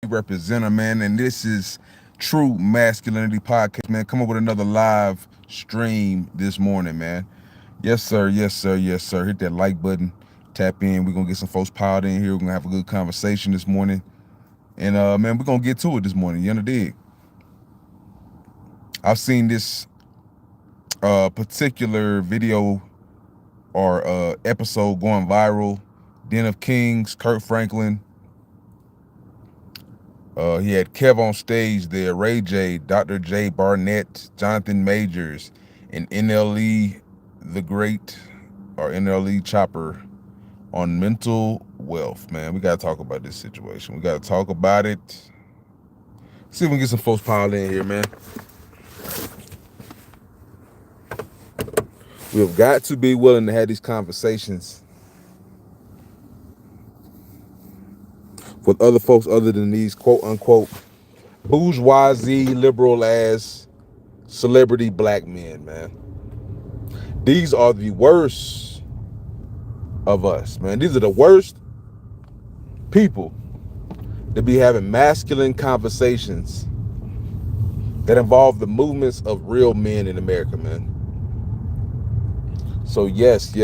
representer, man, and this is True Masculinity Podcast, man. Come up with another live stream this morning, man. Yes, sir. Yes, sir. Yes, sir. Hit that like button. Tap in. We're gonna get some folks piled in here. We're gonna have a good conversation this morning. And man, we're gonna get to it this morning. You understand? I've seen this particular video or episode going viral. Den of Kings, Kurt Franklin. He had Kev on stage there, Ray J, Dr. J Barnett, Jonathan Majors, and NLE the Great, or NLE Chopper, on mental wealth, man. We got to talk about this situation. We got to talk about it. See if we can get some folks piled in here, man. We've got to be willing to have these conversations with other folks other than these quote-unquote bourgeoisie, liberal-ass celebrity black men, man. These are the worst of us, man. These are the worst people to be having masculine conversations that involve the movements of real men in America, man. So yes,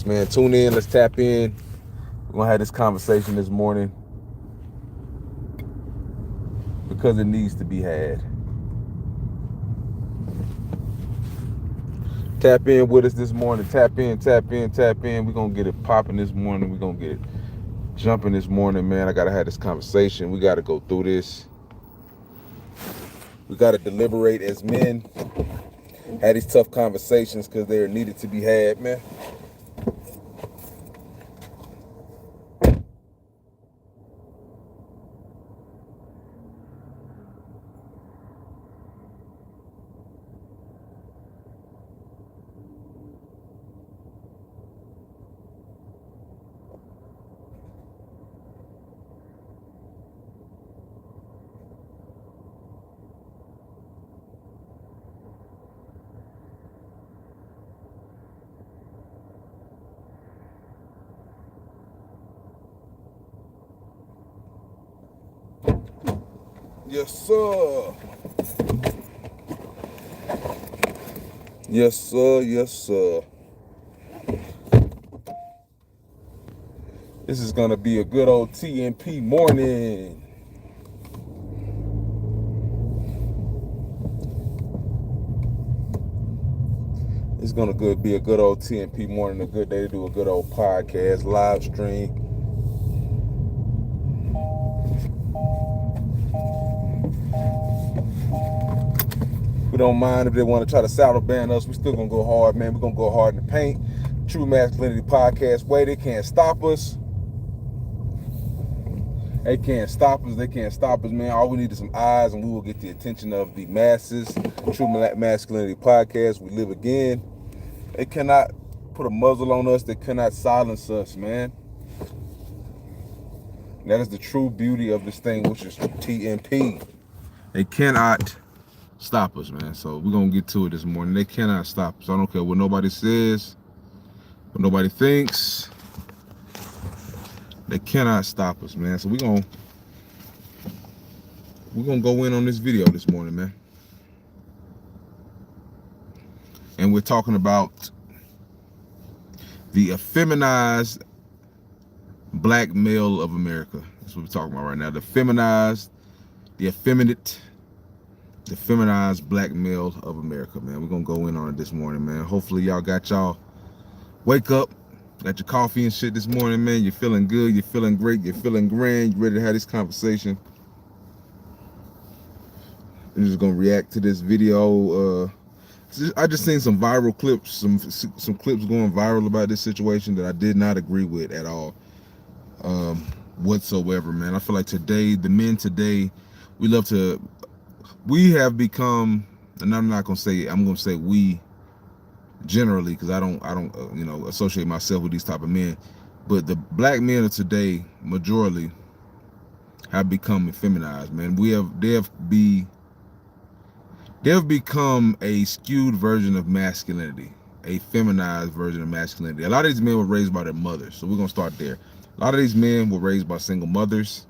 man. Tune in. Let's tap in. We're going to have this conversation this morning because it needs to be had. Tap in with us this morning. Tap in. We're going to get it popping this morning. We're going to get it jumping this morning, man. I got to have this conversation. We got to go through this. We got to deliberate as men. Have these tough conversations because they're needed to be had, man. Yes, sir. Yes, sir. Yes, sir. This is going to be a good old TNP morning. It's going to be a good old TNP morning, a good day to do a good old podcast, live stream. We don't mind if they want to try to saddle ban us. We still going to go hard, man. We're going to go hard in the paint. True Masculinity Podcast way. They can't stop us. They can't stop us, man. All we need is some eyes, and we will get the attention of the masses. True Masculinity Podcast. We live again. They cannot put a muzzle on us. They cannot silence us, man. That is the true beauty of this thing, which is TNP. They cannot stop us, man. So we're going to get to it this morning. They cannot stop us. I don't care what nobody says, what nobody thinks. They cannot stop us, man. So we're gonna go in on this video this morning, man. And we're talking about the effeminized black male of America. That's what we're talking about right now. The feminized, the effeminate, the feminized black male of America, man. We're gonna go in on it this morning, man. Hopefully y'all got y'all wake up. Got your coffee and shit this morning, man. You're feeling good. You're feeling great. You're feeling grand. You ready to have this conversation? I'm just gonna react to this video. I just seen some viral clips, some clips going viral about this situation that I did not agree with at all, whatsoever, man. I feel like today, the men today, we have become, and I'm gonna say we. Generally, because I don't associate myself with these type of men, but the black men of today, majority, have become effeminized, man. They have become a skewed version of masculinity, a feminized version of masculinity. A lot of these men were raised by their mothers, so we're gonna start there. A lot of these men were raised by single mothers.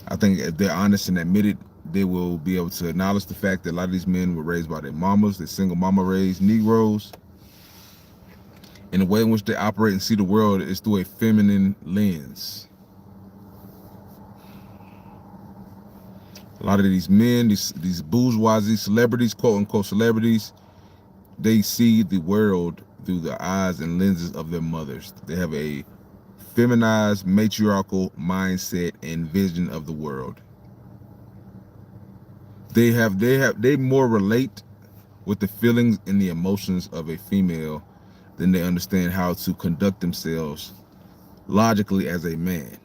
I think if they're honest and admit it, they will be able to acknowledge the fact that a lot of these men were raised by their mamas, their single mama raised Negroes. And the way in which they operate and see the world is through a feminine lens. A lot of these men, these bourgeoisie celebrities, quote unquote celebrities, they see the world through the eyes and lenses of their mothers. They have a feminized, matriarchal mindset and vision of the world. They more relate with the feelings and the emotions of a female than they understand how to conduct themselves logically as a man.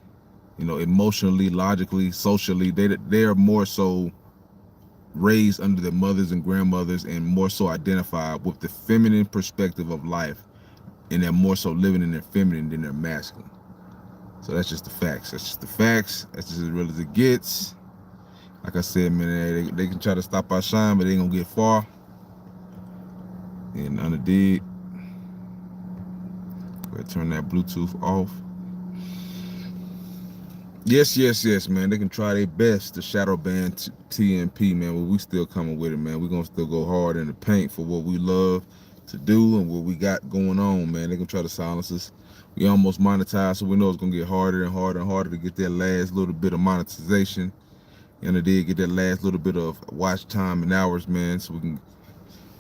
You know, emotionally, logically, socially, they are more so raised under their mothers and grandmothers and more so identified with the feminine perspective of life, and they're more so living in their feminine than their masculine. So that's just the facts. That's just the facts. That's just as real as it gets. Like I said, man, they can try to stop our shine, but they ain't gonna get far. And underdid. Go ahead, turn that Bluetooth off. Yes, man. They can try their best to shadow ban TMP, man, but we still coming with it, man. We're gonna still go hard in the paint for what we love to do and what we got going on, man. They can try to silence us. We almost monetized, so we know it's gonna get harder and harder and harder to get that last little bit of monetization. And it did get that last little bit of watch time and hours, man, so we can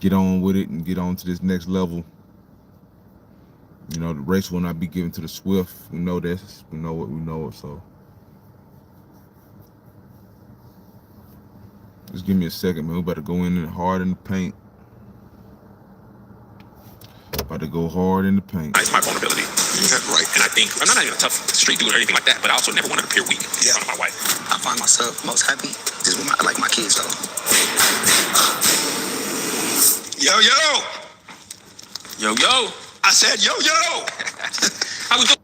get on with it and get on to this next level. You know, the race will not be given to the swift. We know this. We know what we know it, so. Just give me a second, man. We about to go in hard in the paint. About to go hard in the paint. It's my vulnerability. Right. And I think, I'm not even a tough street dude or anything like that, but I also never wanted to appear weak in front of my wife. I find myself most happy just with my kids, though. Yo. I said yo. How we doing?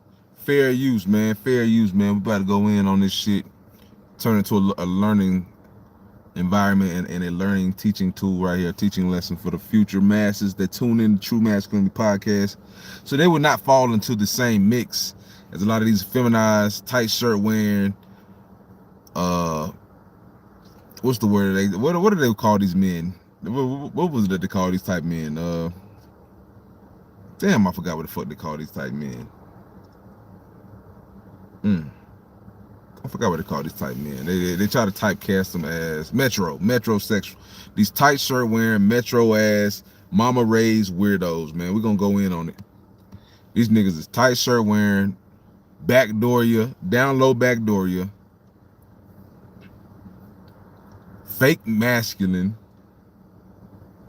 Fair use, man. Fair use, man. We about to go in on this shit. Turn it into a learning environment and a learning teaching tool right here, teaching lesson for the future masses that tune in to True Masculinity Podcast, so they would not fall into the same mix as a lot of these feminized, tight shirt wearing, what's the word? What do they call these men? What was it they call these type men? Damn, I forgot what the fuck they call these type men. I forgot what they call these type men. They try to typecast them as metrosexual. These tight shirt wearing, metro ass, mama raised weirdos, man. We're gonna go in on it. These niggas is tight shirt wearing, backdoor you, down low backdoor you, fake masculine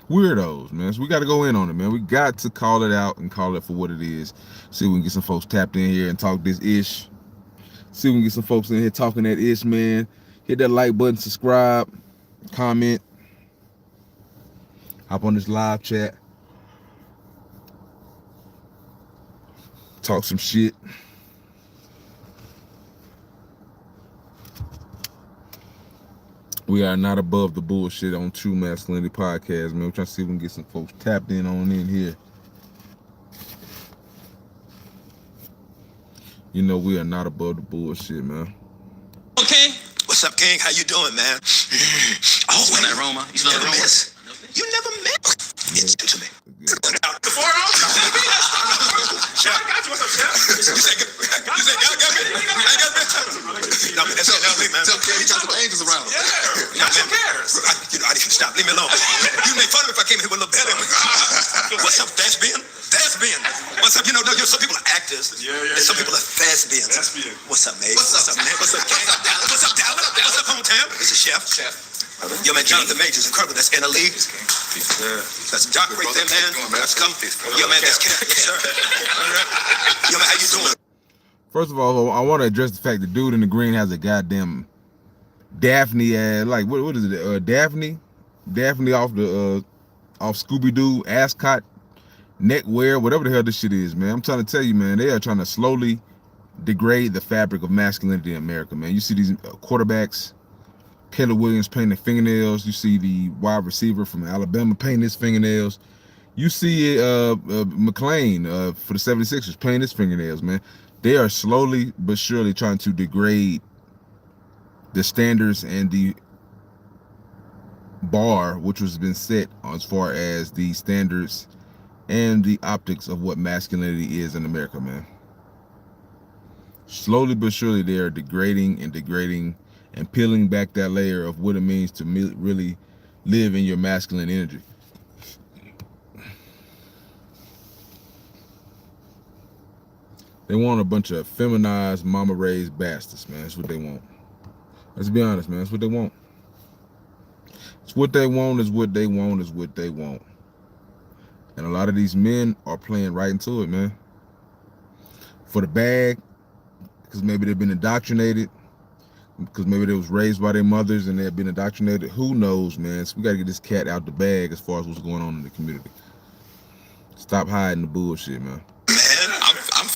weirdos, man. So we got to go in on it, man. We got to call it out and call it for what it is. See if we can get some folks tapped in here and talk this ish. See if we can get some folks in here talking that ish, man. Hit that like button, subscribe, comment, hop on this live chat, talk some shit. We are not above the bullshit on True Masculinity Podcast, man. We're trying to see if we can get some folks tapped in on in here. You know we are not above the bullshit, man. Okay. What's up, King? How you doing, man? Oh, when that Roma. You never miss. You never miss. It's to me. The 4 ounce? I got you. What's up, Chef? You said, God got me? I got me. No, man, that's me, man. Tell King, got some angels around him. Yeah. Who cares? I need you to stop. Leave me alone. You make fun of me if I came here with a little belly. What's up, thespian? What's up? You know, some people are actors. And some people are thespians. What's up, mate? What's up, man? What's up, King? What's up, Dallas? What's up, hometown? It's a chef. Yo, man, Jonathan Majors, incredible. That's in the league. That's Doc right there, man. Let's come. Yo, man, that's Ken. Yes, sir. Yo, man, how you doing? First of all, I want to address the fact the dude in the green has a goddamn Daphne ass, like what is it? Daphne off the off Scooby-Doo ascot neckwear, whatever the hell this shit is, man. I'm trying to tell you, man, they are trying to slowly degrade the fabric of masculinity in America, man. You see these quarterbacks, Caleb Williams painting fingernails. You see the wide receiver from Alabama painting his fingernails. You see McClain for the 76ers painting his fingernails, man. They are slowly but surely trying to degrade the standards and the bar which has been set as far as the standards and the optics of what masculinity is in America, man. Slowly but surely they are degrading and peeling back that layer of what it means to really live in your masculine energy. They want a bunch of feminized, mama-raised bastards, man. That's what they want. Let's be honest, man. That's what they want. It's what they want is what they want is what they want. And a lot of these men are playing right into it, man. For the bag, because maybe they've been indoctrinated, because maybe they was raised by their mothers and they've been indoctrinated. Who knows, man? So we got to get this cat out the bag as far as what's going on in the community. Stop hiding the bullshit, man. I'm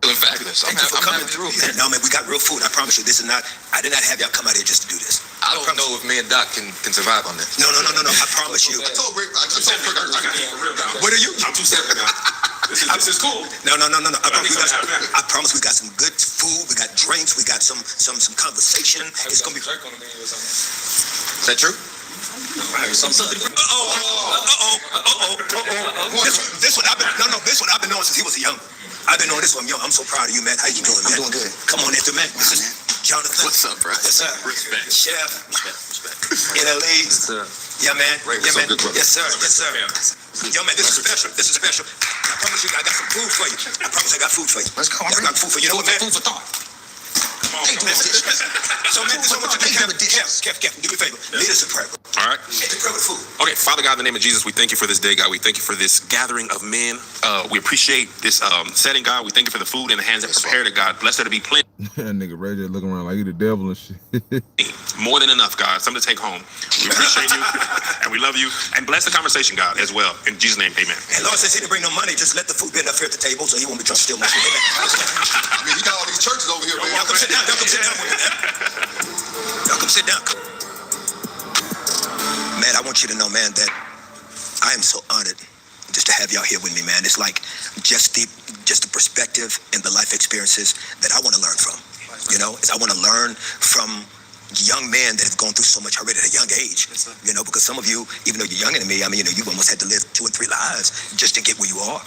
feeling fabulous. Thank you for coming through, man. No, man, we got real food. I promise you. This is not. I did not have y'all come out here just to do this. I don't know if me and Doc can survive on this. No. I promise you. I told Rick. I got it for real now. What are you? I'm 270 now. This is cool. No. I promise we got some good food. We got drinks. We got some conversation. It's gonna be. Is that true? This what I've been knowing since he was young. I've been knowing this one young. I'm so proud of you, man. How you doing, man? I'm doing good. Come on, Anthony, man. This is Jonathan. What's up, bro? Yes, sir. Respect. Chef. Respect. NLE. Yes, sir. Yeah, man. Yeah, man. Yes, sir. Yes, sir. Yo, man, this is special. This is special. I promise you, I got some food for you. I promise I got food for you. Let's go. I got food for you. You know what, man? Food for thought. So, man, this is what you can do. Kev, do me a favor. Lead us in prayer. All right. Pray with food. Okay, Father God, in the name of Jesus, we thank you for this day, God. We thank you for this gathering of men. We appreciate this setting, God. We thank you for the food in the hands that prepared it, God. Bless there to be plenty. Nigga Ray J looking around like he the devil and shit. More than enough, God. Something to take home. We appreciate you, and we love you. And bless the conversation, God, as well. In Jesus' name, amen. And Lord says he didn't bring no money. Just let the food be enough here at the table so he won't be trying to steal my food. I mean, you got all these churches over here, man. Y'all come sit down. Y'all come sit down with me, man. Y'all come sit down. Man, I want you to know, man, that I am so honored just to have y'all here with me, man. It's like just the perspective and the life experiences that I want to learn from. You know, I want to learn from young men that have gone through so much already at a young age. You know, because some of you, even though you're younger than me, I mean, you know, you've almost had to live 2 and 3 lives just to get where you are.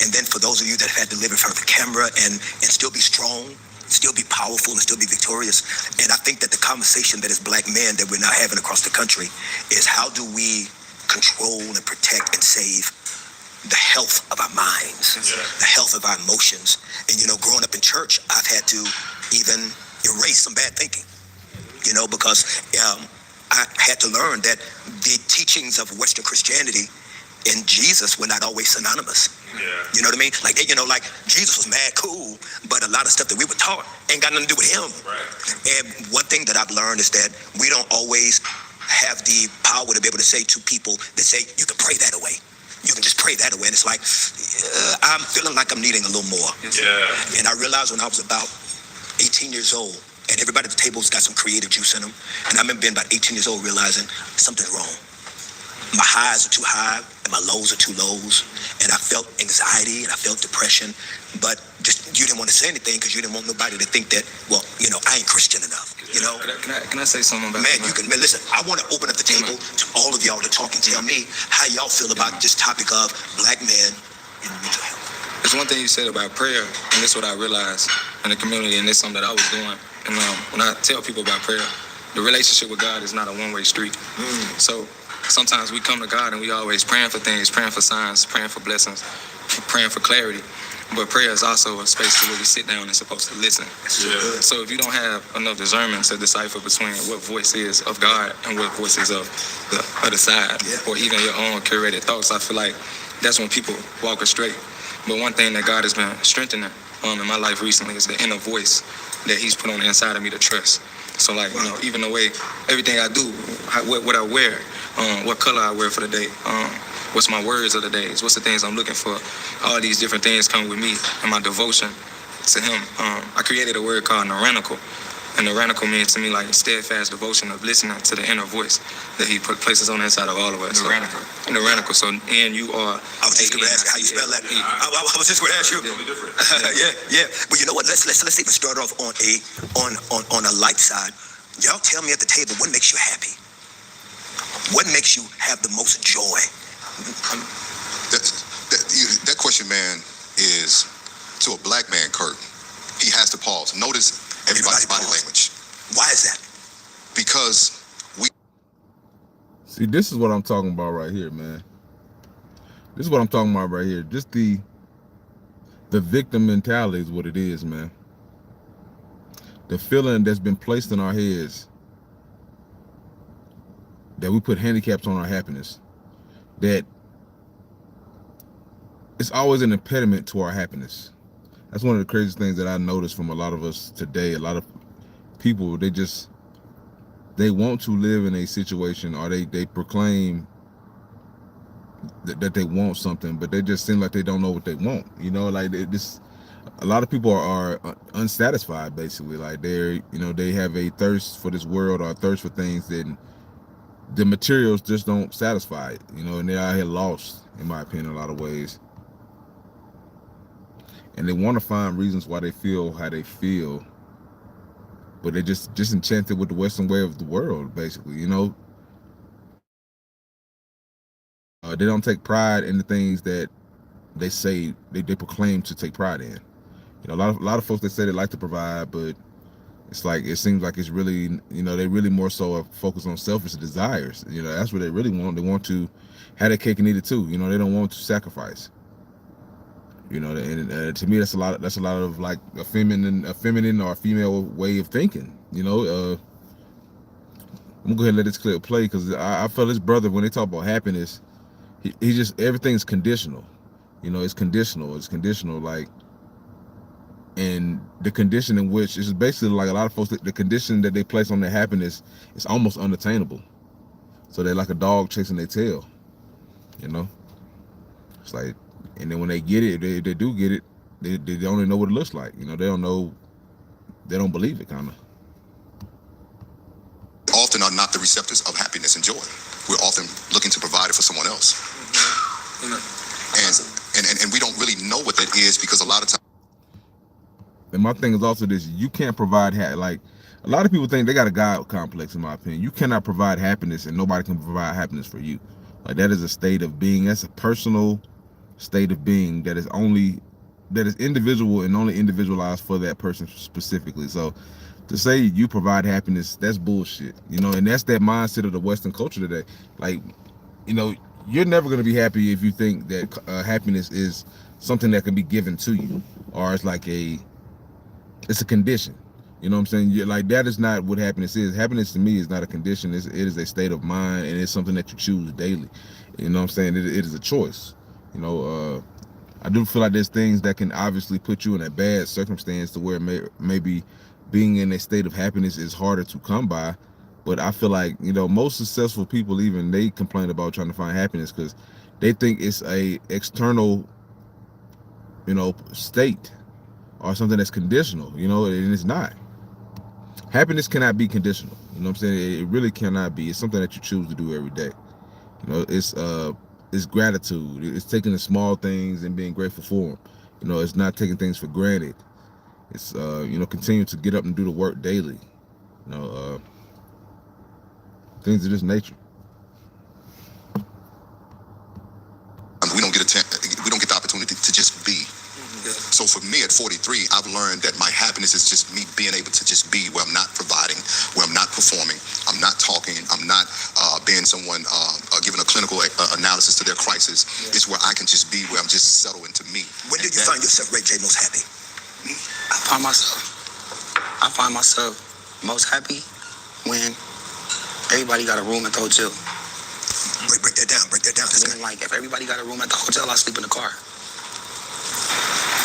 And then for those of you that have had to live in front of the camera and still be strong, still be powerful, and still be victorious. And I think that the conversation that as black men that we're now having across the country is how do we control and protect and save the health of our minds, the health of our emotions. And, you know, growing up in church, I've had to even erase some bad thinking, you know, because I had to learn that the teachings of Western Christianity and Jesus were not always synonymous. You know what I mean? Like, you know, like Jesus was mad cool, but a lot of stuff that we were taught ain't got nothing to do with him. And one thing that I've learned is that we don't always have the power to be able to say to people that say, you can pray that away. You can just pray that away. And it's like, I'm feeling like I'm needing a little more. And I realized when I was about 18 years old, and everybody at the table's got some creative juice in them. And I remember being about 18 years old realizing something's wrong. My highs are too high and my lows are too lows. And I felt anxiety and I felt depression. But just you didn't want to say anything because you didn't want nobody to think that, well, you know, I ain't Christian enough. You know? Can I say something about that? Man, listen, I want to open up the table to all of y'all to talk and tell me how y'all feel about this topic of black men in mental health. There's one thing you said about prayer, and this is what I realized in the community, and this is something that I was doing. And when I tell people about prayer, the relationship with God is not a one-way street. So sometimes we come to God and we always praying for things, praying for signs, praying for blessings, praying for clarity. But prayer is also a space where we sit down and supposed to listen. So if you don't have enough discernment to decipher between what voice is of God and what voice is of the other side, or even your own curated thoughts, I feel like that's when people walk astray. But one thing that God has been strengthening in my life recently is the inner voice that he's put on the inside of me to trust. So like, you know, even the way, everything I do, what I wear, what color I wear for the day, what's my words of the days, what's the things I'm looking for, all these different things come with me and my devotion to him. I created a word called tyrannical, And the radical means to me like steadfast devotion of listening to the inner voice that he places on the inside of all of us. The radical. So, and you are. I was just going to ask you how you spell that. I was just going to ask you. Yeah. Well, you know what? Let's even start off on a light side. Y'all tell me at the table, what makes you happy? What makes you have the most joy? That question, man, is to a black man, Kurt. He has to pause. Notice everybody's body language. Why is that? Because See, this is what I'm talking about right here, man. This is what I'm talking about right here. Just the victim mentality is what it is, man. The feeling that's been placed in our heads that we put handicaps on our happiness, that it's always an impediment to our happiness. That's one of the craziest things that I noticed from a lot of us today. A lot of people, they want to live in a situation, or they proclaim that they want something, but they just seem like they don't know what they want. You know, like a lot of people are unsatisfied, basically. Like they have a thirst for this world, or a thirst for things that the materials just don't satisfy it, and they're out here lost, in my opinion, in a lot of ways. And they want to find reasons why they feel how they feel, but they're just enchanted with the Western way of the world, basically. They don't take pride in the things that they say they proclaim to take pride in. A lot of folks, they say they like to provide, but it's like, it seems like it's really, they really more so focus on selfish desires. That's what they really want. They want to have their cake and eat it too. They don't want to sacrifice. And to me, that's a lot of like a feminine or a female way of thinking. I'm gonna go ahead and let this clip play, because I feel this brother, when they talk about happiness, he just, everything's conditional. It's conditional, like, and the condition in which is basically like a lot of folks, the condition that they place on their happiness is almost unattainable. So they're like a dog chasing their tail. It's like, and then when they get it, they do get it, they don't even know what it looks like. They don't know, they don't believe it, kind of. often are not the receptors of happiness and joy. We're often looking to provide it for someone else. And we don't really know what that is, because a lot of times. And my thing is also this: you can't provide like a lot of people think they got a God complex. In my opinion, you cannot provide happiness, and nobody can provide happiness for you. Like, that is a state of being. That's a personal state of being that is individual and only individualized for that person specifically. So to say you provide happiness, that's bullshit. And that's that mindset of the Western culture today. Like, you're never going to be happy if you think that happiness is something that can be given to you, or it's like it's a condition. You know what I'm saying? Like, that is not what happiness is. Happiness to me is not a condition. It is a state of mind, and it's something that you choose daily. You know what I'm saying? It is a choice. I do feel like there's things that can obviously put you in a bad circumstance to where maybe being in a state of happiness is harder to come by. But I feel like, most successful people, even they complain about trying to find happiness because they think it's a external, state or something that's conditional, and it's not. Happiness cannot be conditional. You know what I'm saying? It really cannot be. It's something that you choose to do every day. It's gratitude. It's taking the small things and being grateful for them. It's not taking things for granted. It's continuing to get up and do the work daily. Things of this nature. We don't get the opportunity to just be. So for me at 43, I've learned that my happiness is just me being able to just be, where I'm not providing, where I'm not performing, I'm not talking, I'm not being someone giving a clinical analysis to their crisis. It's where I can just be, where I'm just settled into me. When did you find yourself, Ray J, most happy? I find myself most happy when everybody got a room at the hotel. Break that down. Meaning, like, if everybody got a room at the hotel, I sleep in the car.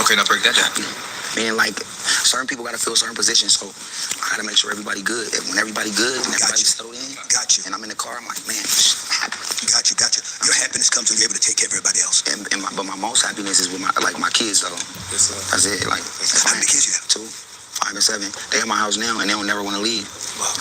Okay, now break that down. Meaning, like, certain people got to fill certain positions, so I got to make sure everybody good. When everybody good and everybody settled in, and I'm in the car, I'm like, man, happy. Got you. Your happiness comes when you're able to take care of everybody else. But my most happiness is with my kids, though. That's it. Like, how many kids you have? 2, 5 and 7. They at my house now, and they don't never want to leave.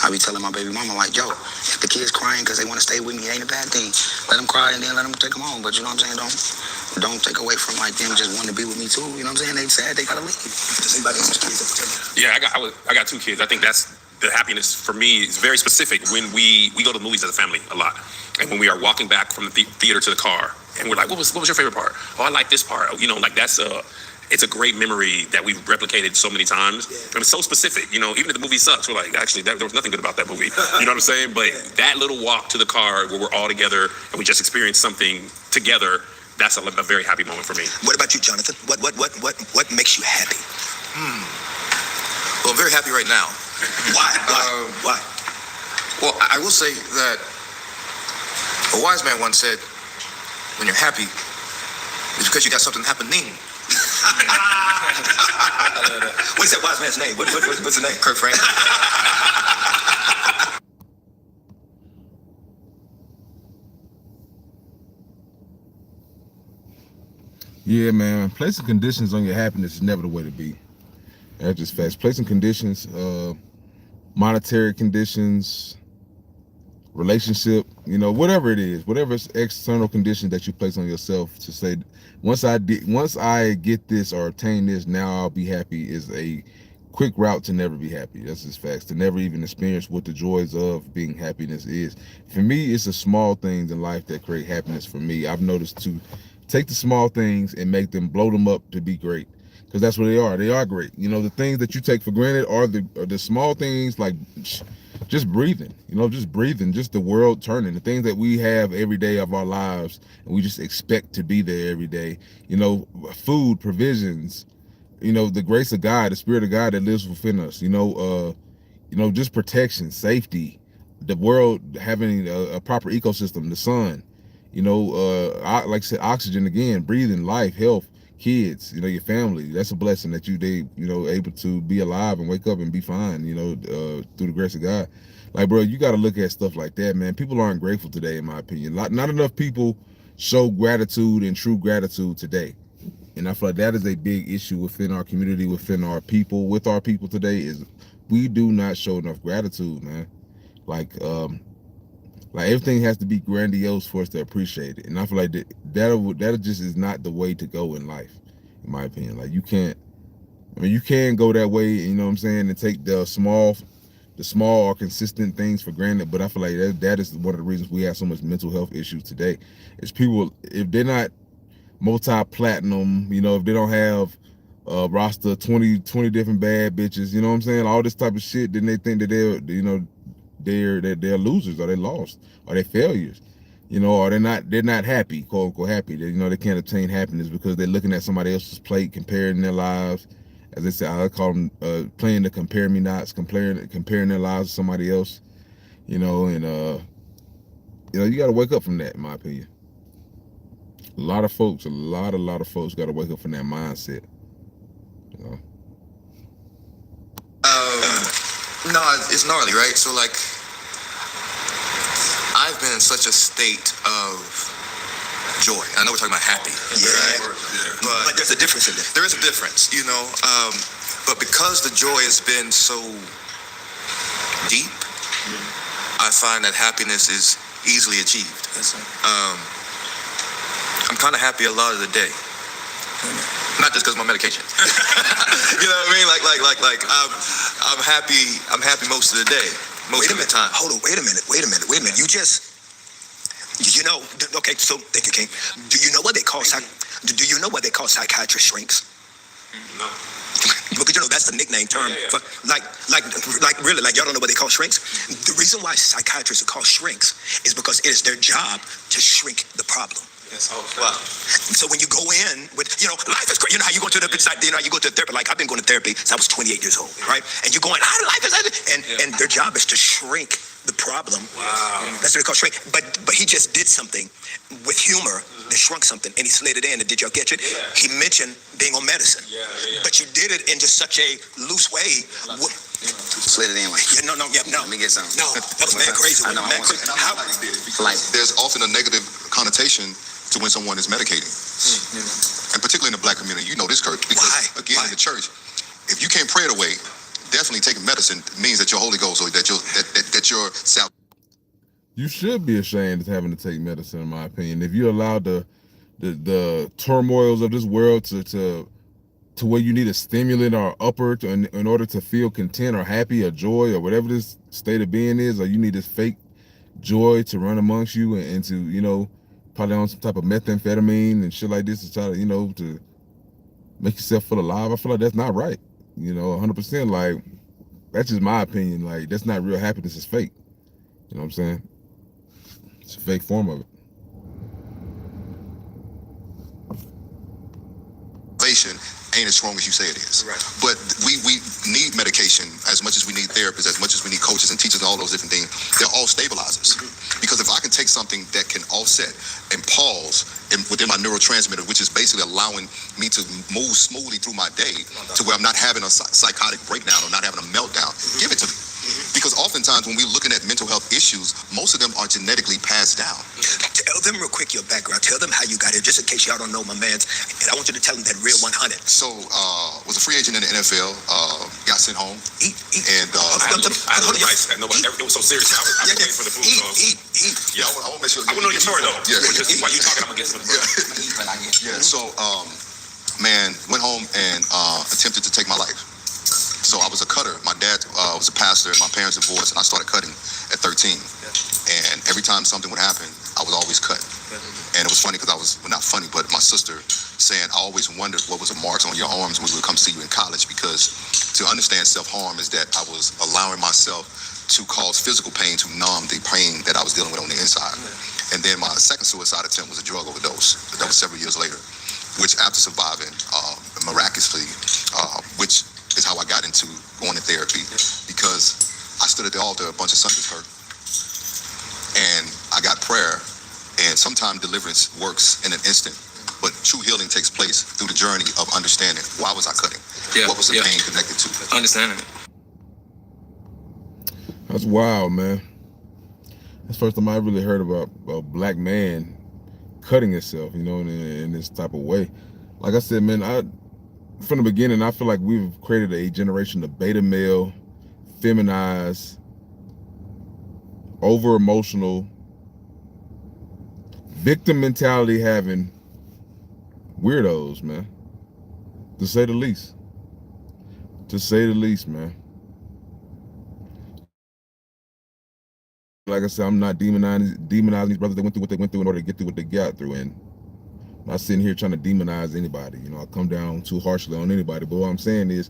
I be telling my baby mama, like, yo, if the kids crying because they want to stay with me, it ain't a bad thing. Let them cry and then let them take them home. But you know what I'm saying? Don't take away from like them just wanting to be with me too. You know what I'm saying? They sad, they gotta leave. Does anybody else have kids? Yeah, I got 2 kids. I think that's the happiness for me is very specific when we go to the movies as a family a lot. And when we are walking back from the theater to the car, and we're like, what was your favorite part? Oh, I like this part. You know, like that's it's a great memory that we've replicated so many times. And it's so specific, you know, even if the movie sucks, we're like, actually, there was nothing good about that movie. You know what I'm saying? But that little walk to the car where we're all together and we just experienced something together, that's a very happy moment for me. What about you, Jonathan? What makes you happy? Well, I'm very happy right now. Why? Why? Well, I will say that a wise man once said, when you're happy, it's because you got something happening. What's that wise man's name? What's the name? Kurt Franklin. Yeah, man. Placing conditions on your happiness is never the way to be. That's just facts. Placing conditions, monetary conditions, relationship, you know, whatever it is, whatever external condition that you place on yourself to say, once I get this or obtain this, now I'll be happy, is a quick route to never be happy. That's just facts. To never even experience what the joys of being happiness is. For me, it's the small things in life that create happiness for me. I've noticed to take the small things and make them, blow them up to be great. Because that's what they are. They are great. You know, the things that you take for granted are the small things, like just breathing, you know, just breathing, just the world turning, the things that we have every day of our lives, and we just expect to be there every day. You know, food, provisions, you know, the grace of God, the Spirit of God that lives within us, you know, just protection, safety, the world having a proper ecosystem, the sun, you know, like I said, oxygen again, breathing, life, health, kids, you know, your family. That's a blessing that you know, able to be alive and wake up and be fine, you know, through the grace of God. Like, bro, you got to look at stuff like that, man. People aren't grateful today, in my opinion. Not enough people show gratitude and true gratitude today. And I feel like that is a big issue within our community, within our people, with our people today, is we do not show enough gratitude, man. Like everything has to be grandiose for us to appreciate it. And I feel like that just is not the way to go in life, in my opinion. Like, you can go that way, you know what I'm saying, and take the small or consistent things for granted. But I feel like that is one of the reasons we have so much mental health issues today. Is people, if they're not multi-platinum, you know, if they don't have roster 20 different bad bitches, you know what I'm saying, all this type of shit, then they think that they're losers, or they're lost, or they're failures, you know, or they're not happy, quote unquote happy. You know, they can't obtain happiness because they're looking at somebody else's plate, comparing their lives. As they say, I call them playing the compare me nots, comparing their lives to somebody else, you know. And you know, you got to wake up from that, in my opinion. A lot of folks got to wake up from that mindset, you know. No, it's gnarly, right? So, like, I've been in such a state of joy. I know we're talking about happy. Yeah. Right? But there's a difference in it. There is a difference, you know. But because the joy has been so deep, I find that happiness is easily achieved. I'm kind of happy a lot of the day. Not just because of my medication. You know what I mean? Like I'm happy most of the day. Most of the time. Hold on, wait a minute. You know, okay, so thank you, King. Do you know what they call psychiatrist shrinks? No. Because, you know, that's the nickname term. Yeah. For, like really, like, y'all don't know what they call shrinks? The reason why psychiatrists are called shrinks is because it is their job to shrink the problem. Wow. So when you go in with, you know, life is great. You know how you go to you go to therapy. Like, I've been going to therapy since I was 28 years old, right? And you're going, life is, and their job is to shrink the problem. Wow. That's what they call shrink. But he just did something with humor that shrunk something, and he slid it in. And did y'all catch it? Yeah. He mentioned being on medicine. Yeah. But you did it in just such a loose way. Slid it in like. Yeah, no. Let me get some. No, that was mad crazy. I know. There's often a negative connotation to when someone is medicating. And particularly in the black community. You know this, Kurt. Because, Why? Again, in the church, if you can't pray it away, definitely taking medicine means that your Holy Ghost or that your salvation. You should be ashamed of having to take medicine, in my opinion. If you allow the turmoils of this world to where you need a stimulant or upper in order to feel content or happy or joy or whatever this state of being is, or you need this fake joy to run amongst you and to, you know, probably on some type of methamphetamine and shit like this to try to, you know, to make yourself feel alive. I feel like that's not right. You know, 100%. Like, that's just my opinion. Like, that's not real happiness. It's fake. You know what I'm saying? It's a fake form of it. Ain't as strong as you say it is. Right. But we need medication as much as we need therapists, as much as we need coaches and teachers and all those different things. They're all stabilizers. Because if I can take something that can offset and pause within my neurotransmitter, which is basically allowing me to move smoothly through my day to where I'm not having a psychotic breakdown or not having a meltdown, give it to me. Because oftentimes when we're looking at mental health issues, most of them are genetically passed down. Tell them real quick your background. Tell them how you got here, just in case y'all don't know my man's. And I want you to tell them that real 100. So, was a free agent in the NFL, got sent home. Eat. And I had a little rice. It was so serious. I was waiting for the food. Eat. Yeah, I want to make sure. I want to know your story though. Yeah. Just while you talking, I'm gonna get to the food. Yeah. So, man, went home and attempted to take my life. So I was a cutter. My dad was a pastor. My parents divorced, and I started cutting at 13. And every time something would happen, I would always cut. And it was funny because not funny, but my sister saying, I always wondered what was the marks on your arms when we would come see you in college, because to understand self-harm is that I was allowing myself to cause physical pain to numb the pain that I was dealing with on the inside. And then my second suicide attempt was a drug overdose. That was several years later, which after surviving, miraculously, which is how I got into going to therapy, because I stood at the altar, a bunch of Sundays hurt, and I got prayer, and sometimes deliverance works in an instant, but true healing takes place through the journey of understanding why was I cutting, what was the pain connected to it. Understanding it. That's wild, man. That's the first time I really heard about a black man cutting himself, you know, in this type of way. Like I said, man, from the beginning, I feel like we've created a generation of beta male, feminized, over emotional, victim mentality having weirdos, man. To say the least. To say the least, man. Like I said, I'm not demonizing these brothers that went through what they went through in order to get through what they got through. And I'm not sitting here trying to demonize anybody. You know, I come down too harshly on anybody. But what I'm saying is,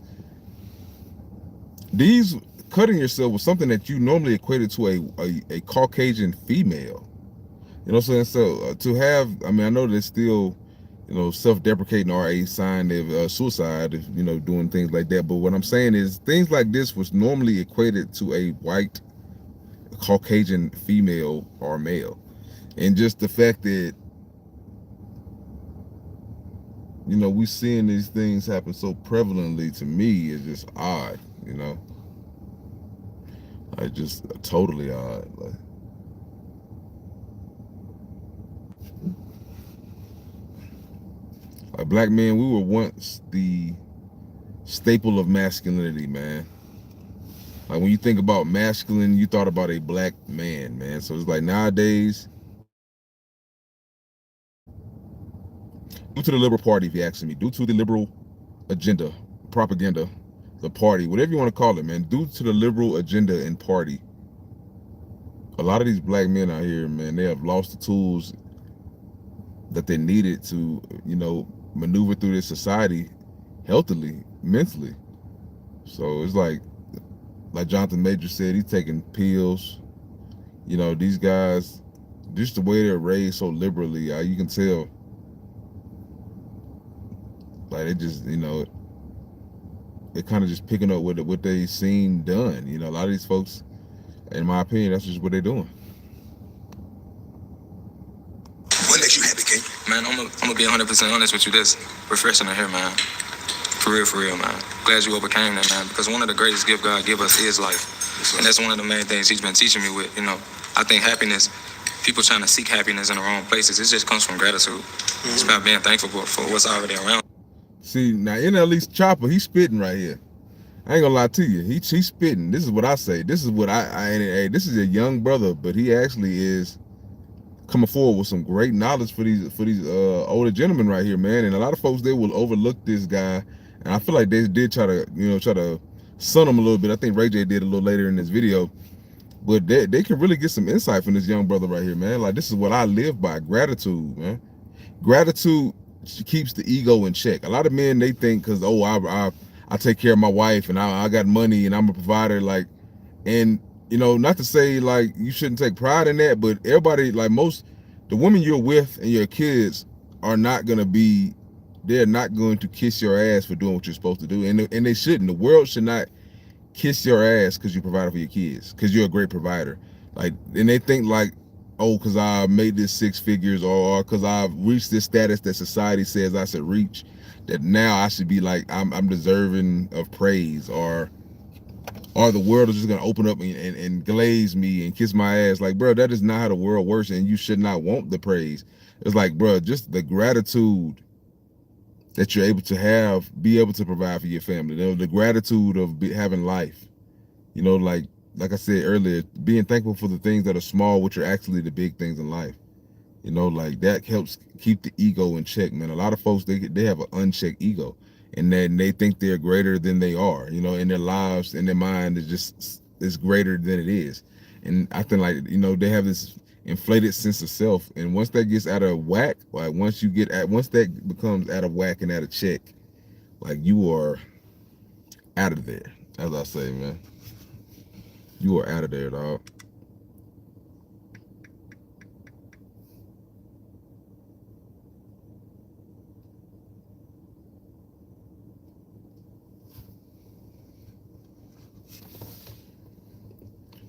these cutting yourself was something that you normally equated to a Caucasian female. You know what I'm saying? So to have, I mean, I know there's still, you know, self-deprecating are a sign of suicide, if, you know, doing things like that. But what I'm saying is, things like this was normally equated to a white Caucasian female or male. And just the fact that, you know, we seeing these things happen so prevalently, to me, is just odd, you know? Like, just totally odd. Like black men, we were once the staple of masculinity, man. Like, when you think about masculine, you thought about a black man, man. So it's like nowadays, due to the liberal party, if you ask me, due to the liberal agenda, propaganda, the party, whatever you want to call it, man, due to the liberal agenda and party, a lot of these black men out here, man, they have lost the tools that they needed to, you know, maneuver through this society healthily, mentally. So it's like Jonathan Major said, he's taking pills. You know, these guys, just the way they're raised so liberally, you can tell. Like, they just, you know, they're kind of just picking up what they seen done. You know, a lot of these folks, in my opinion, that's just what they're doing. What makes you happy, King? Man, I'm gonna be 100% honest with you. That's refreshing to hear, man. For real, man. Glad you overcame that, man. Because one of the greatest gifts God give us is life. And that's one of the main things he's been teaching me with, you know. I think happiness, people trying to seek happiness in the wrong places, it just comes from gratitude. It's about being thankful for what's already around. See, now in at least Chopper, he's spitting right here. I ain't gonna lie to you. He's spitting. This is what I say. This is what this is a young brother, but he actually is coming forward with some great knowledge for these older gentlemen right here, man. And a lot of folks, they will overlook this guy, and I feel like they did try to sun him a little bit. I think Ray J did a little later in this video, but they can really get some insight from this young brother right here, man. Like, this is what I live by: gratitude, man. Gratitude keeps the ego in check. A lot of men, they think because I take care of my wife and I got money and I'm a provider, like, and not to say like you shouldn't take pride in that, but everybody, like, the women you're with and your kids are not gonna be, they're not going to kiss your ass for doing what you're supposed to do, and they shouldn't. The world should not kiss your ass because you provided for your kids, because you're a great provider. Like, and they think like, oh, because I made this 6 figures, or because I've reached this status that society says I should reach, that now I should be like, I'm deserving of praise, or the world is just gonna open up and glaze me and kiss my ass. Like, bro, that is not how the world works, and you should not want the praise. It's like, bro, just the gratitude that you're able to be able to provide for your family. The gratitude of having life. Like I said earlier, being thankful for the things that are small, which are actually the big things in life. Like, that helps keep the ego in check, man. A lot of folks, they have an unchecked ego, and then they think they're greater than they are. In their lives, in their mind is greater than it is. And I think, like, they have this inflated sense of self, and once that gets out of whack, like once that becomes out of whack and out of check, like, you are out of there. As I say, man, you are out of there, dog.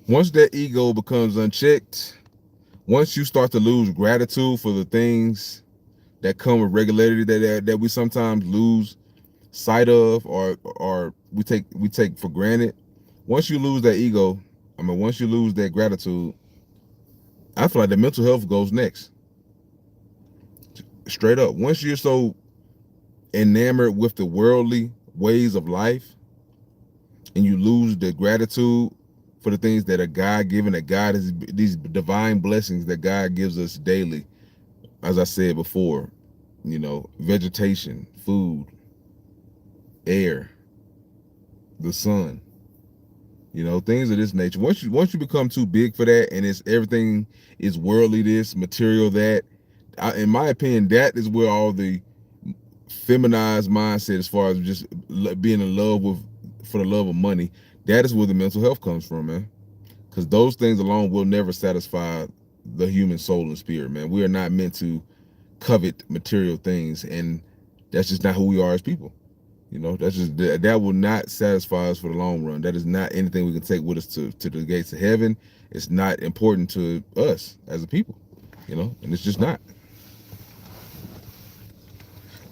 Once that ego becomes unchecked, once you start to lose gratitude for the things that come with regularity, that we sometimes lose sight of, or we take for granted. Once you lose that ego, once you lose that gratitude, I feel like the mental health goes next. Straight up. Once you're so enamored with the worldly ways of life, and you lose the gratitude for the things that are God given, that God is, these divine blessings that God gives us daily. As I said before, vegetation, food, air, the sun, things of this nature. Once you become too big for that, and it's everything is worldly, this material, that, in my opinion, that is where all the feminized mindset, as far as just being in love with, for the love of money, that is where the mental health comes from, man. Because those things alone will never satisfy the human soul and spirit, man. We are not meant to covet material things, and that's just not who we are as people. That's just, that will not satisfy us for the long run. That is not anything we can take with us to the gates of heaven. It's not important to us as a people, and it's just not.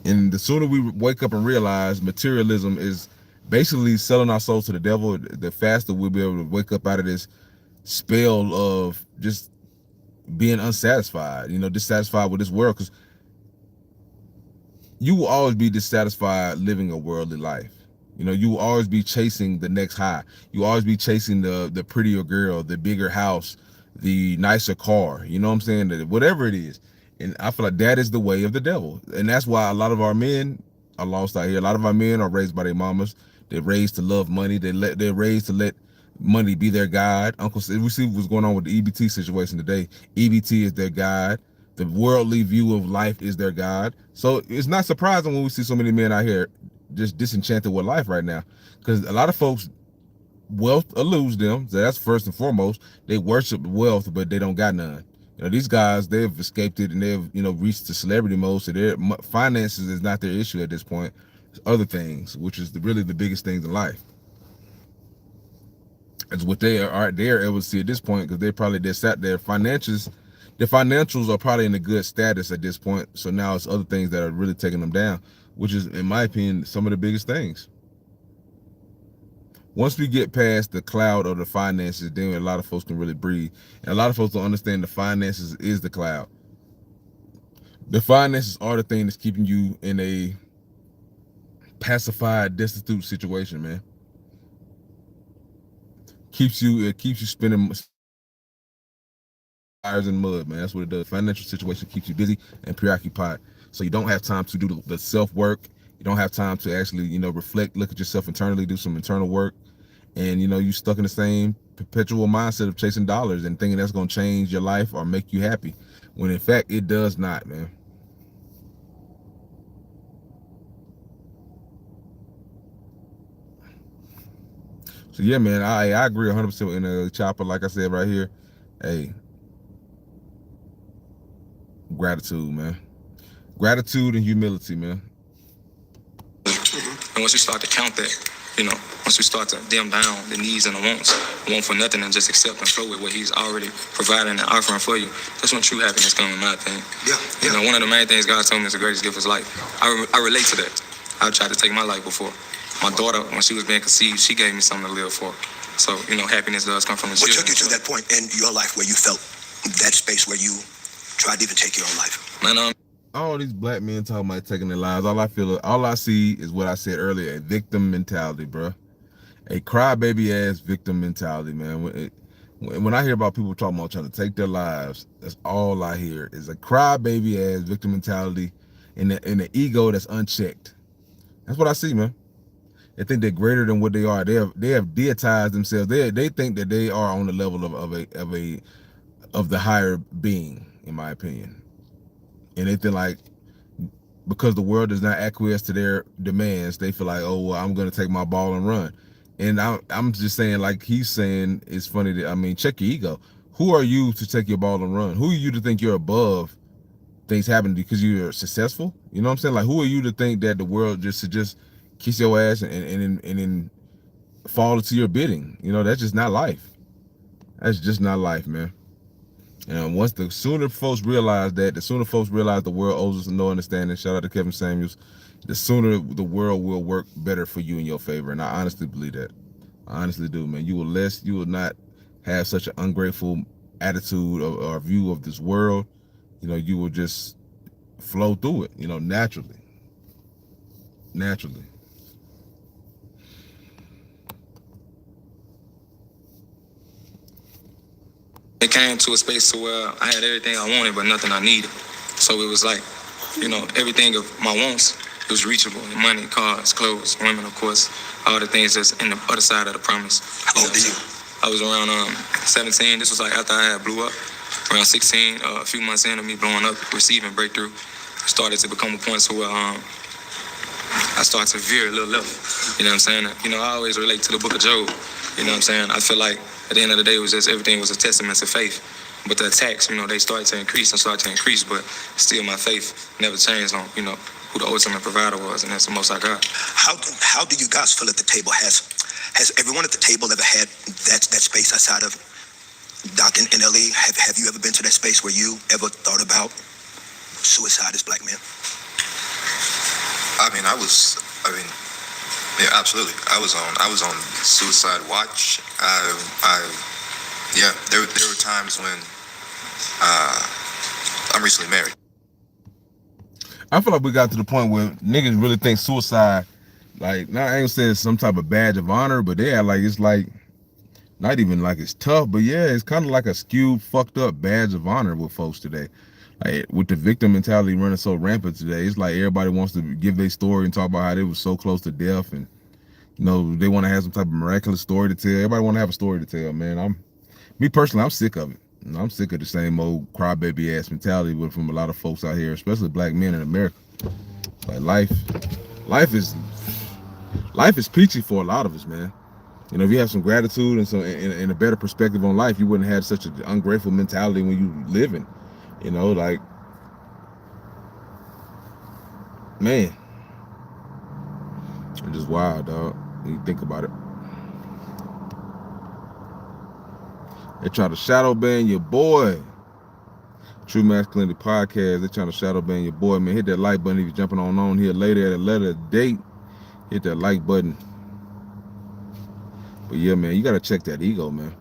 And the sooner we wake up and realize materialism is basically selling our souls to the devil, the faster we'll be able to wake up out of this spell of just being unsatisfied, dissatisfied with this world. Because you will always be dissatisfied living a worldly life. You will always be chasing the next high. You will always be chasing the prettier girl, the bigger house, the nicer car. You know what I'm saying? Whatever it is. And I feel like that is the way of the devil. And that's why a lot of our men are lost out here. A lot of our men are raised by their mamas. They're raised to love money. They're raised to let money be their guide. We see what's going on with the EBT situation today. EBT is their guide. The worldly view of life is their God. So it's not surprising when we see so many men out here just disenchanted with life right now. Because a lot of folks, wealth eludes them. So that's first and foremost. They worship wealth, but they don't got none. These guys, they've escaped it, and they've reached the celebrity mode. So their finances is not their issue at this point. It's other things, which is really the biggest things in life. It's what they're able to see at this point, because their financials are probably in a good status at this point. So now it's other things that are really taking them down, which is, in my opinion, some of the biggest things. Once we get past the cloud of the finances, then a lot of folks can really breathe. And a lot of folks don't understand the finances is the cloud. The finances are the thing that's keeping you in a pacified, destitute situation, man. keeps you spinning tires in mud, man. That's what it does. Financial situation keeps you busy and preoccupied, so you don't have time to do the self work. You don't have time to actually, you know, reflect, look at yourself internally, do some internal work, and you know, you stuck in the same perpetual mindset of chasing dollars and thinking that's going to change your life or make you happy, when in fact it does not, man. So yeah, man, I agree 100% with Chopper. Like I said right here, hey, gratitude, man. Gratitude and humility, man. And once you start to count that, you know, once you start to dim down the needs and the wants, want for nothing, and just accept and flow with what he's already providing and offering for you, that's when true happiness comes, in my opinion. Yeah. You know, one of the main things God told me is the greatest gift is life. I relate to that. I tried to take my life before. My daughter, when she was being conceived, she gave me something to live for. So, you know, happiness does come from the What children. took you to that point in your life where you felt that space where you tried to even take your own life? Man, all these black men talking about taking their lives, all I see is what I said earlier, a victim mentality, bro. A crybaby ass victim mentality, man. When I hear about people talking about trying to take their lives, that's all I hear is a crybaby ass victim mentality and the ego that's unchecked. That's what I see, man. They think they're greater than what they are. They have deitized themselves. They think that they are on the level of the higher being, in my opinion. And they feel like because the world does not acquiesce to their demands, they feel like, oh well, I'm gonna take my ball and run. And I'm just saying, like he's saying, it's funny that, I mean, check your ego. Who are you to take your ball and run? Who are you to think you're above things happening because you're successful? You know what I'm saying? Like, who are you to think that the world just kiss your ass and then fall into your bidding? You know, that's just not life. That's just not life, man. And the sooner folks realize that, the sooner folks realize the world owes us no understanding, shout out to Kevin Samuels, the sooner the world will work better for you in your favor. And I honestly believe that. I honestly do, man. You will not have such an ungrateful attitude or view of this world. You know, you will just flow through it, you know, naturally. Naturally. it came to a space to where I had everything I wanted, but nothing I needed. So it was like, you know, everything of my wants, it was reachable. Money, cars, clothes, women, of course, all the things that's in the other side of the promise. How old are you? I was around 17. This was like after I had blew up. Around 16, a few months into me blowing up, receiving breakthrough, started to become a point to where I started to veer a little left. You know what I'm saying? You know, I always relate to the book of Job. You know what I'm saying? I feel like at the end of the day, it was just everything was a testament to faith. But the attacks, you know, they started to increase, but still my faith never changed on, you know, who the ultimate provider was, and that's the most I got. How do you guys feel at the table? Has everyone at the table ever had that space outside of Doc and LE? Have you ever been to that space where you ever thought about suicide as black men? Yeah, absolutely. I was on suicide watch. There were times when I'm recently married. I feel like we got to the point where niggas really think suicide, like, now I ain't saying it's some type of badge of honor, but they act like it's like, not even like it's tough, but yeah, it's kind of like a skewed, fucked up badge of honor with folks today. Like, with the victim mentality running so rampant today, it's like everybody wants to give their story and talk about how they was so close to death, and you know, they want to have some type of miraculous story to tell. Everybody want to have a story to tell, man. Me personally, I'm sick of it. I'm sick of the same old crybaby ass mentality from a lot of folks out here, especially black men in America. Like, life is peachy for a lot of us, man. You know, if you have some gratitude and a better perspective on life, you wouldn't have such an ungrateful mentality when you living. You know, like, man, it's just wild, dog, when you think about it. They try to shadow ban your boy. True Masculinity Podcast. They trying to shadow ban your boy, man. Hit that like button if you're jumping on here later at a later date. Hit that like button. But yeah, man, you gotta check that ego, man.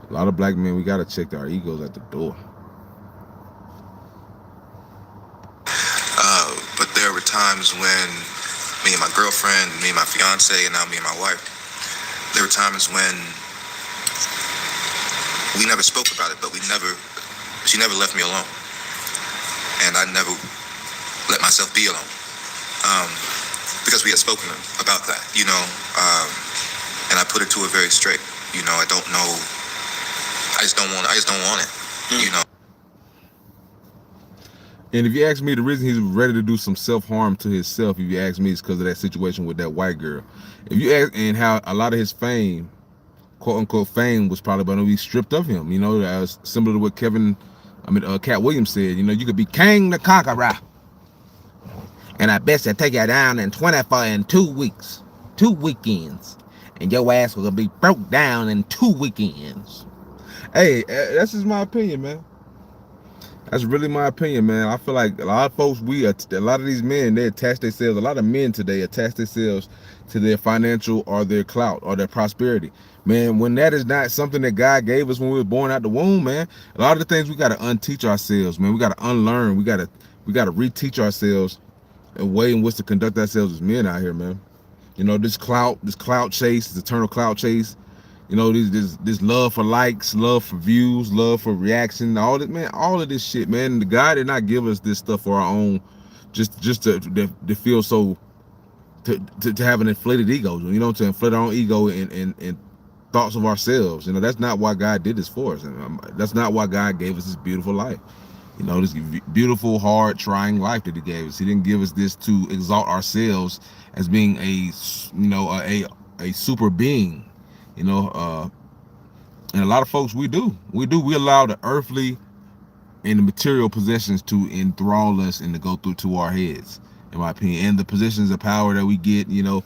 A lot of black men, we gotta check our egos at the door. But there were times when me and my girlfriend, me and my fiance, and now me and my wife, there were times when we never spoke about it, but she never left me alone. And I never let myself be alone. Because we had spoken about that, you know. And I put it to her very straight. You know, I don't know. I just don't want it, you know. And if you ask me, the reason he's ready to do some self-harm to himself, if you ask me, is because of that situation with that white girl. If you ask, and how a lot of his fame, quote unquote fame, was probably going to be stripped of him. You know, as similar to what Cat Williams said. You know, you could be King the Conqueror, and I bet you take you down in 2 weeks, 2 weekends, and your ass will be broke down in 2 weekends. Hey, that's just my opinion, man. That's really my opinion, man. I feel like a lot of folks, a lot of these men, they attach themselves, a lot of men today attach themselves to their financial or their clout or their prosperity. Man, when that is not something that God gave us when we were born out the womb, man, a lot of the things we got to unteach ourselves, man. We got to unlearn. We got to reteach ourselves a way in which to conduct ourselves as men out here, man. You know, this clout chase, this eternal clout chase, you know, this love for likes, love for views, love for reaction, all that, man, all of this shit, man. The God did not give us this stuff for our own, just to feel so, to have an inflated ego, you know, to inflate our own ego and thoughts of ourselves. You know, that's not why God did this for us. And that's not why God gave us this beautiful life. You know, this beautiful, hard, trying life that he gave us. He didn't give us this to exalt ourselves as being a super being. You know, and a lot of folks, we allow the earthly and the material possessions to enthrall us and to go through to our heads, in my opinion. And the positions of power that we get, you know,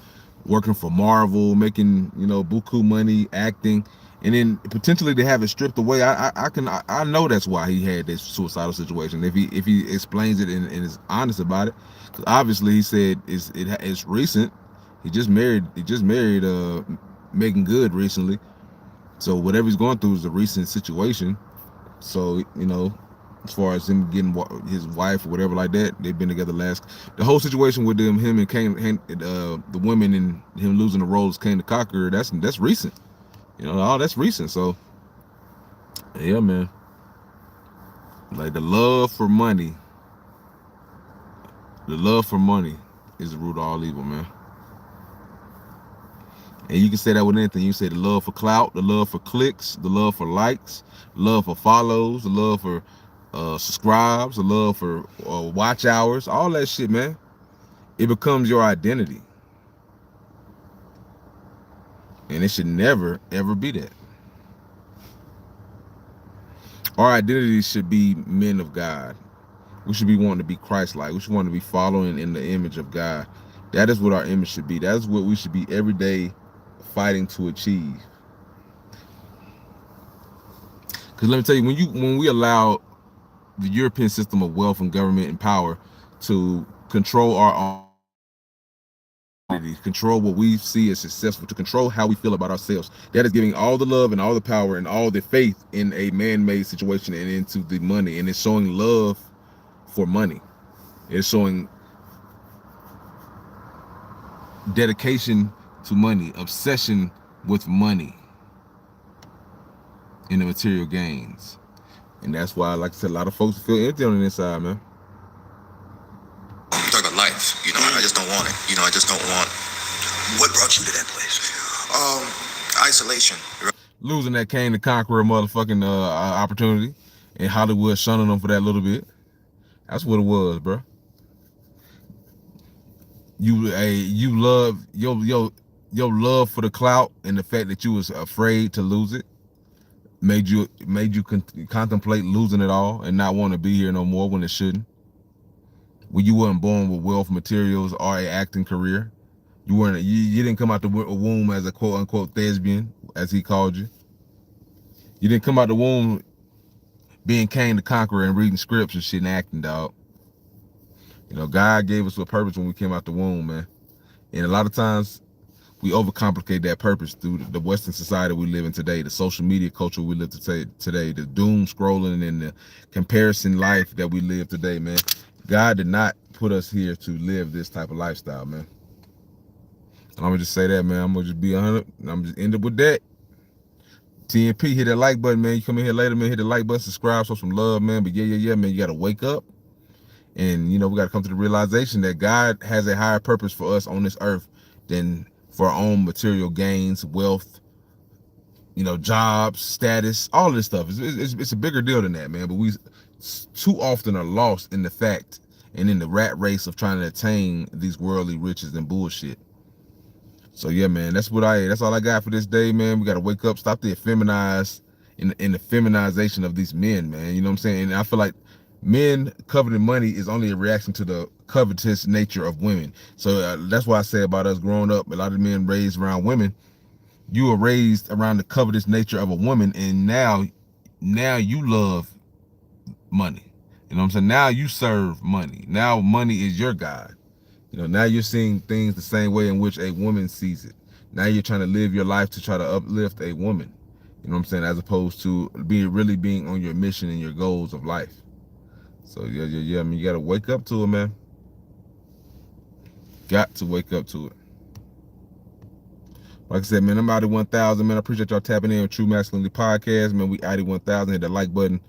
working for Marvel, making, you know, buku money, acting, and then potentially to have it stripped away. I know that's why he had this suicidal situation. If he explains it and is honest about it, because obviously he said it's recent. He just married Megan Good recently, so whatever he's going through is a recent situation. So, you know, as far as him getting his wife or whatever like that, they've been together the whole situation with him and Kane, the women, and him losing the role as Kane the Conqueror, that's recent. You know, all that's recent. So yeah, man, like the love for money is the root of all evil, man. And you can say that with anything. You can say the love for clout, the love for clicks, the love for likes, the love for follows, the love for subscribes, the love for watch hours, all that shit, man. It becomes your identity. And it should never, ever be that. Our identity should be men of God. We should be wanting to be Christ-like. We should want to be following in the image of God. That is what our image should be. That is what we should be every day fighting to achieve. Because let me tell you, when we allow the European system of wealth and government and power to control our own, control what we see as successful, to control how we feel about ourselves, that is giving all the love and all the power and all the faith in a man-made situation and into the money. And it's showing love for money. It's showing dedication to money, obsession with money and the material gains. And that's why, like I said, a lot of folks feel empty on the inside, man. I'm talking about life, you know, I just don't want it. You know, I just don't want. What brought you to that place? Isolation. Losing that Kane the Conqueror motherfucking opportunity, and Hollywood shunning them for that little bit. That's what it was, bro. You love your love for the clout and the fact that you was afraid to lose it made you contemplate losing it all and not want to be here no more when it shouldn't. When you weren't born with wealth, materials, or an acting career, you didn't come out the womb as a quote unquote thespian, as he called you. You didn't come out the womb being Kane the Conqueror and reading scripts and shit and acting, dog. You know, God gave us a purpose when we came out the womb, man. And a lot of times we overcomplicate that purpose through the Western society we live in today, the social media culture we live today, the doom scrolling and the comparison life that we live today, man. God did not put us here to live this type of lifestyle, man. I'm gonna just say that, man. I'm gonna just be 100. And I'm just end up with that. TNP, hit that like button, man. You come in here later, man. Hit the like button, subscribe, show some love, man. But yeah, man. You gotta wake up, and we gotta come to the realization that God has a higher purpose for us on this earth than for our own material gains, wealth, jobs, status, all of this stuff. It's a bigger deal than that, man. But we too often are lost in the fact and in the rat race of trying to attain these worldly riches and bullshit. So yeah, man, that's all I got for this day, man. We gotta wake up, stop the effeminize in the feminization of these men, man. You know what I'm saying? And I feel like men coveting money is only a reaction to the covetous nature of women. So that's why I say about us growing up, a lot of men raised around women. You were raised around the covetous nature of a woman, and now you love money. You know what I'm saying? Now you serve money. Now money is your God. Now you're seeing things the same way in which a woman sees it. Now you're trying to live your life to try to uplift a woman. You know what I'm saying? As opposed to being on your mission and your goals of life. So yeah. I mean, you gotta wake up to it, man. Got to wake up to it. Like I said, man, I'm out at 1,000, man. I appreciate y'all tapping in with True Masculinity Podcast, man. We out at 1,000. Hit that like button.